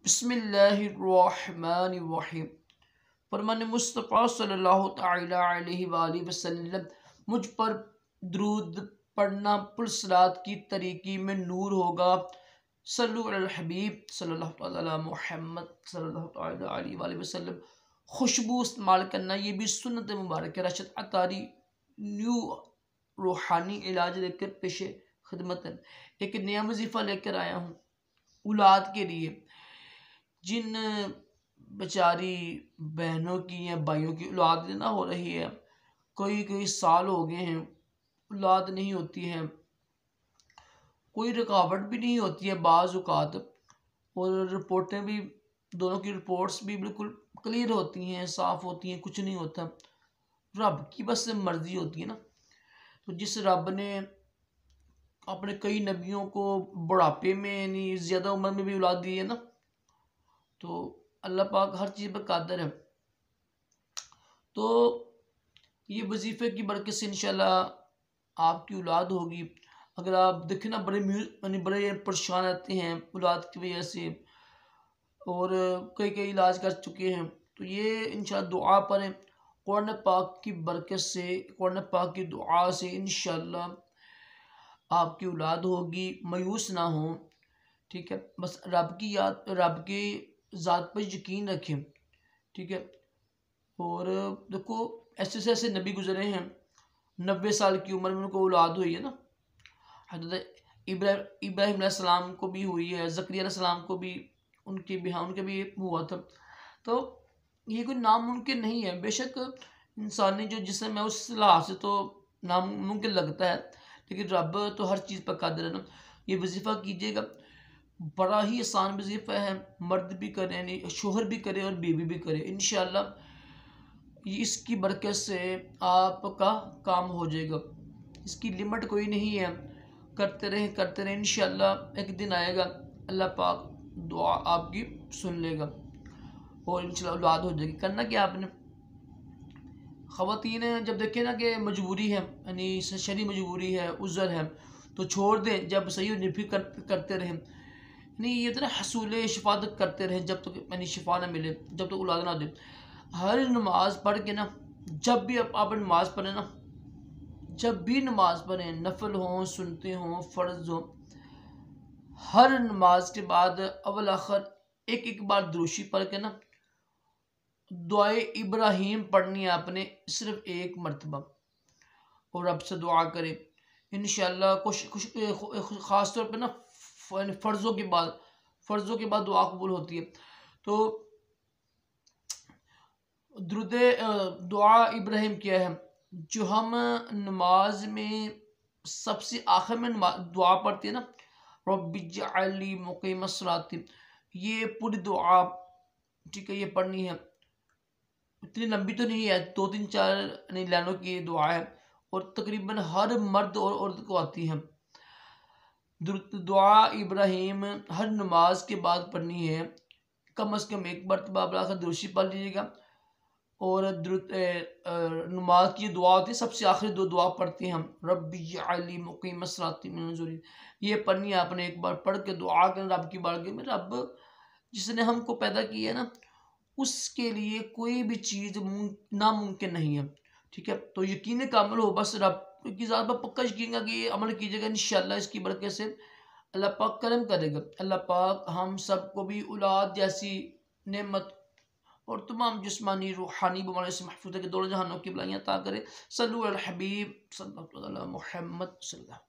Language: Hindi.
बिस्मिल्लाहिर्रहमानिर्रहीम। फरमान मुस्तफ़ा सल्लल्लाहु तआला अलैहि वसल्लम, मुझ पर दुरूद पढ़ना पुरसलात की तरीकी में नूर होगा। सल्लु अलल हबीब सल्लल्लाहु तआला मुहम्मद सल्लल्लाहु तआला अलैहि वसल्लम। खुशबू इस्तेमाल करना ये भी सुन्नत मुबारक है। राशिद अतारी न्यू रूहानी इलाज लेकर पेशे खिदमत है। एक नया वजीफ़ा लेकर आया हूँ औलाद के लिए। जिन बेचारी बहनों की या भाइयों की औलाद ना हो रही है, कई कई साल हो गए हैं, औलाद नहीं होती है, कोई रुकावट भी नहीं होती है बाज़ औक़ात, और रिपोर्टें भी, दोनों की रिपोर्ट्स भी बिल्कुल क्लियर होती हैं, साफ़ होती हैं, कुछ नहीं होता। रब की बस मर्ज़ी होती है ना। तो जिस रब ने अपने कई नबियों को बुढ़ापे में यानी ज़्यादा उम्र में भी औलाद दी है ना, तो अल्लाह पाक हर चीज़ पर कादिर है। तो ये वजीफ़े की बरकत से इंशाल्लाह आपकी औलाद होगी। अगर आप देखें ना, यानी बड़े परेशान रहते हैं औलाद की वजह से, और कई कई इलाज कर चुके हैं, तो ये इंशाल्लाह दुआ पढ़ें। कुरान पाक की बरकत से, कुरान पाक की दुआ से इंशाल्लाह आपकी औलाद होगी। मायूस ना हो, ठीक है। बस रब की याद, रब की ज़ात पर यकीन रखें, ठीक है। और देखो, ऐसे से ऐसे नबी गुजरे हैं, 90 साल की उम्र में उनको औलाद हुई है ना। हज़रत इब्राहिम अलैहिस्सलाम को भी हुई है, ज़करिया अलैहिस्सलाम को भी, उनके भी हुआ था। तो ये कोई नामुमकिन नहीं है। बेशक इंसानी जो जिस्म है उस लिहाज से तो नामुमकिन लगता है, लेकिन रब तो हर चीज़ पर कादिर है ना। ये वजीफ़ा कीजिएगा, बड़ा ही आसान वजीफ़ा है। मर्द भी करें, यानी शोहर भी करे और बीवी भी करे। इंशाल्लाह इसकी बरकत से आपका काम हो जाएगा। इसकी लिमिट कोई नहीं है, करते रहें इंशाल्लाह एक दिन आएगा अल्लाह पाक दुआ आपकी सुन लेगा और इंशाल्लाह औलाद हो जाएगी। करना क्या आपने, ख़वातीन जब देखें ना कि मजबूरी है, यानी शरई मजबूरी है, उज़र है, तो छोड़ दें। जब सही हो फिर करते रहें। नहीं, ये तो ना हसूल शिफात करते रहें जब तक यानी शिफा ना मिले, जब तक औलाद ना दे। हर नमाज पढ़ के ना, जब भी आप नमाज पढ़ें ना, जब भी नमाज पढ़ें, नफल हो, सुनते हों, फ़र्ज हो, हर नमाज के बाद अव्वल आखिर एक एक बार दुरूशी पढ़ के ना दुआए इब्राहीम पढ़नी है आपने सिर्फ एक मरतबा, और रब से दुआ करें इंशाअल्लाह। कुछ ख़ास तौर पे ना फ़र्ज़ों के बाद दुआ कबूल होती है। तो दुआ इब्राहीम क्या है, जो हम नमाज में सबसे आखिर में दुआ पढ़ते हैं ना, रब्बी जअलनी मुक़ीमस सलाती, ये पूरी दुआ, ठीक है, ये पढ़नी है। इतनी लंबी तो नहीं है, 2-3-4 नहीं लाइनों की दुआ है, और तकरीबन हर मर्द और औरत को आती है। दुआ इब्राहीम हर नमाज के बाद पढ़नी है, कम से कम एक मरतबा बराबर दुरूशी पढ़ लीजिएगा। और नमाज की दुआ होती है, सबसे आखिरी दो दुआ पढ़ते हैं हम, रब्बी जअलनी मुक़ीमस सलाती मिन ज़ुर्रिय्यती, ये पढ़नी है आपने। एक बार पढ़ के दुआ करें रब की बारगाह में। रब जिसने हमको पैदा किया है ना, उसके लिए कोई भी चीज़ नामुमकिन नहीं है, ठीक है। तो यकीन कामिल हो, बस रब की ज़ात पर पक्का यकीन कि ये अमल कीजिएगा, इंशाअल्लाह इसकी बरकत से अल्लाह पाक करम करेगा। अल्लाह पाक हम सबको भी औलाद जैसी नेमत और तमाम जिस्मानी रूहानी बीमारियों से महफूज है कि दोनों जहानों की भलाइयाँ अता करे। सल्लु अलल हबीब सल्लल्लाहु अलैहि मुहम्मद सल्लल्लाहु।